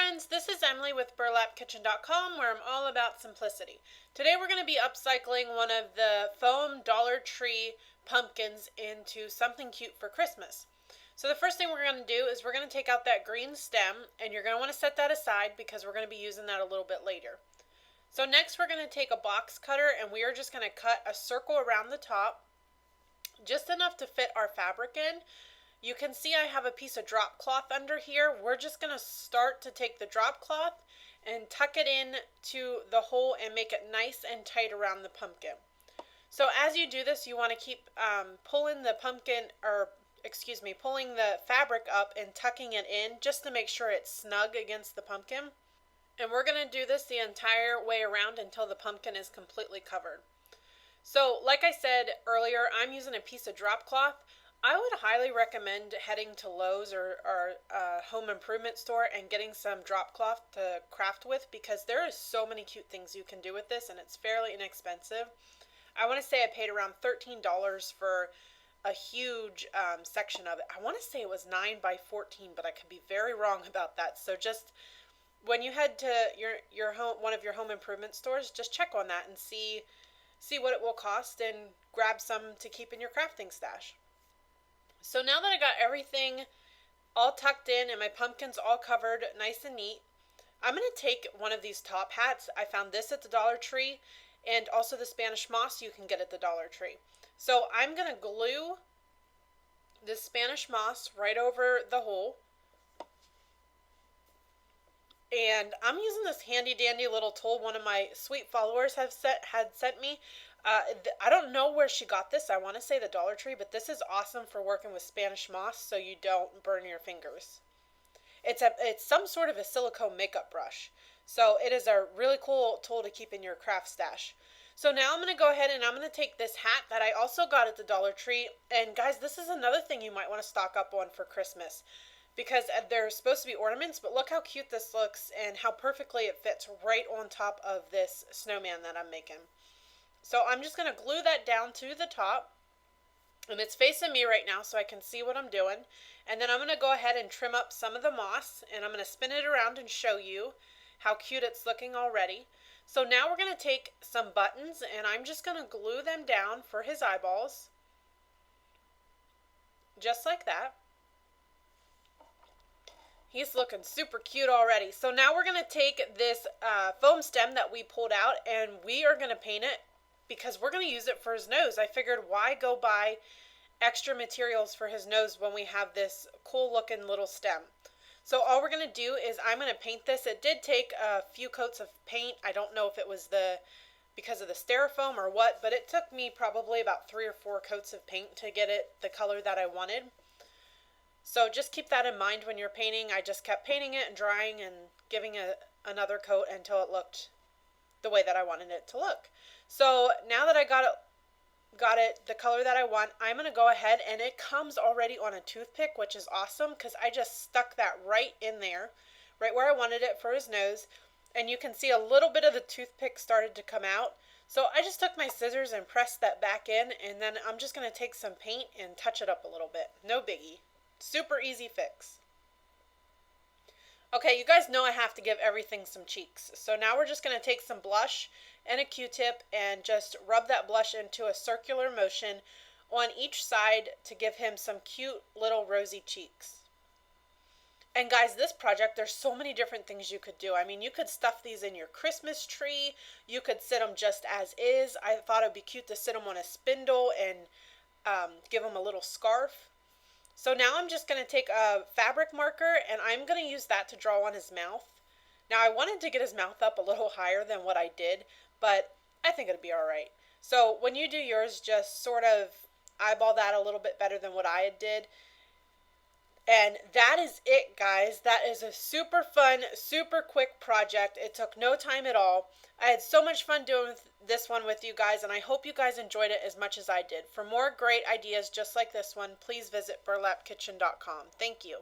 friends, this is Emily with burlapkitchen.com, where I'm all about simplicity. Today we're going to be upcycling one of the foam Dollar Tree pumpkins into something cute for Christmas. So the first thing we're going to do is we're going to take out that green stem, and you're going to want to set that aside because we're going to be using that a little bit later. So next we're going to take a box cutter, and we are just going to cut a circle around the top, just enough to fit our fabric in. You can see I have a piece of drop cloth under here. We're just going to start to take the drop cloth and tuck it in to the hole and make it nice and tight around the pumpkin. So as you do this, you want to keep pulling the fabric up and tucking it in just to make sure it's snug against the pumpkin. And we're going to do this the entire way around until the pumpkin is completely covered. So like I said earlier, I'm using a piece of drop cloth. I would highly recommend heading to Lowe's or a home improvement store and getting some drop cloth to craft with, because there is so many cute things you can do with this, and it's fairly inexpensive. I want to say I paid around $13 for a huge section of it. I want to say it was 9 by 14, but I could be very wrong about that. So just when you head to your home, one of your home improvement stores, just check on that and see what it will cost and grab some to keep in your crafting stash. So now that I got everything all tucked in and my pumpkins all covered nice and neat, I'm going to take one of these top hats. I found this at the Dollar Tree, and also the Spanish moss you can get at the Dollar Tree. So I'm going to glue this Spanish moss right over the hole. And I'm using this handy dandy little tool one of my sweet followers had sent me. I don't know where she got this. I want to say the Dollar Tree, but this is awesome for working with Spanish moss so you don't burn your fingers. It's some sort of a silicone makeup brush. So it is a really cool tool to keep in your craft stash. So now I'm going to go ahead and I'm going to take this hat that I also got at the Dollar Tree. And guys, this is another thing you might want to stock up on for Christmas, because they're supposed to be ornaments, but look how cute this looks and how perfectly it fits right on top of this snowman that I'm making. So I'm just going to glue that down to the top, and it's facing me right now so I can see what I'm doing. And then I'm going to go ahead and trim up some of the moss, and I'm going to spin it around and show you how cute it's looking already. So now we're going to take some buttons, and I'm just going to glue them down for his eyeballs, just like that. He's looking super cute already. So now we're going to take this foam stem that we pulled out, and we are going to paint it because we're going to use it for his nose. I figured, why go buy extra materials for his nose when we have this cool looking little stem? So all we're going to do is I'm going to paint this. It did take a few coats of paint. I don't know if it was because of the styrofoam or what, but it took me probably about 3 or 4 coats of paint to get it the color that I wanted. So just keep that in mind when you're painting. I just kept painting it and drying and giving it another coat until it looked the way that I wanted it to look. So now that I got it the color that I want, I'm going to go ahead, and it comes already on a toothpick, which is awesome because I just stuck that right in there, right where I wanted it for his nose. And you can see a little bit of the toothpick started to come out. So I just took my scissors and pressed that back in, and then I'm just going to take some paint and touch it up a little bit. No biggie. Super easy fix. Okay, you guys know I have to give everything some cheeks. So now we're just going to take some blush and a Q-tip and just rub that blush into a circular motion on each side to give him some cute little rosy cheeks. And guys, this project, there's so many different things you could do. I mean, you could stuff these in your Christmas tree. You could sit them just as is. I thought it would be cute to sit them on a spindle and give them a little scarf. So now I'm just going to take a fabric marker, and I'm going to use that to draw on his mouth. Now I wanted to get his mouth up a little higher than what I did, but I think it'll be alright. So when you do yours, just sort of eyeball that a little bit better than what I did. And that is it, guys. That is a super fun, super quick project. It took no time at all. I had so much fun doing this one with you guys, and I hope you guys enjoyed it as much as I did. For more great ideas just like this one, please visit burlapkitchen.com. Thank you.